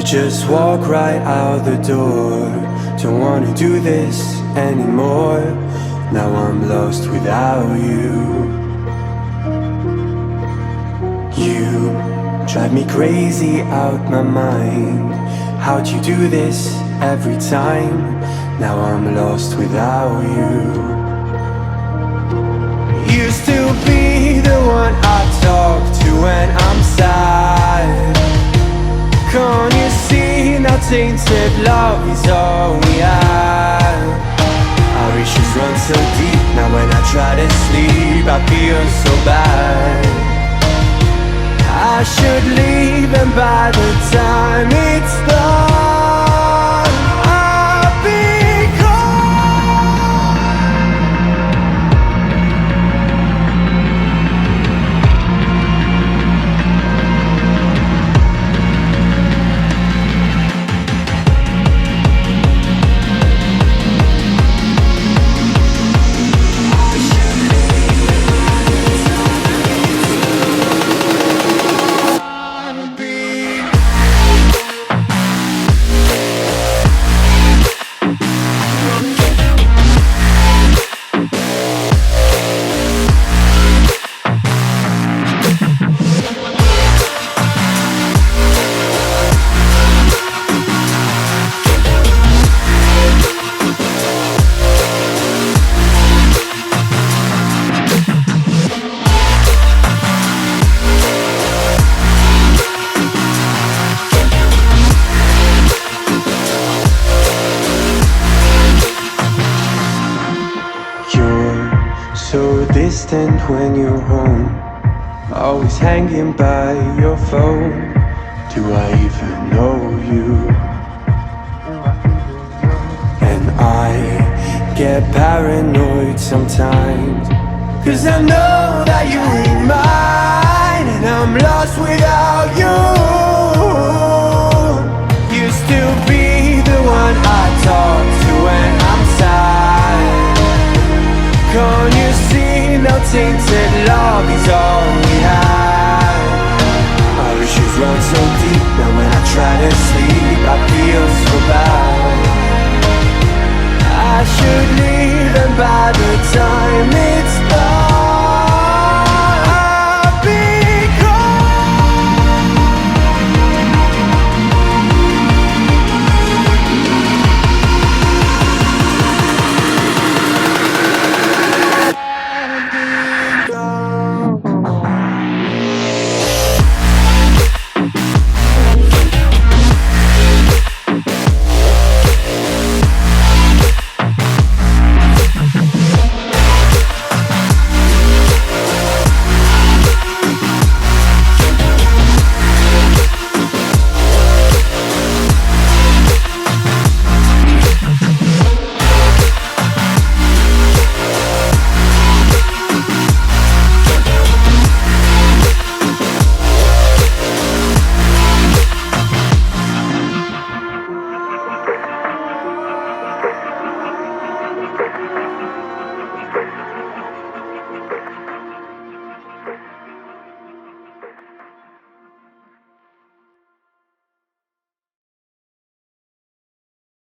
just walk right out the door. Don't wanna do this anymore. Now I'm lost without you. You drive me crazy out my mind. How'd you do this every time? Now I'm lost without you. Used to be the one I talk to when I'm sad. Can't you see now tainted love is all we have? Our issues run so deep, now when I try to sleep I feel so bad. I should leave and by the time it's done I'll be gone. Distant when you're home, always hanging by your phone. Do I even know you? And I get paranoid sometimes, 'cause I know that you're mine and I'm lost without you. Used to be the one I talk to when I'm sad. Can't you see now tainted love is all we have? Our issues run so deep, now when I try to sleep I feel so bad. I should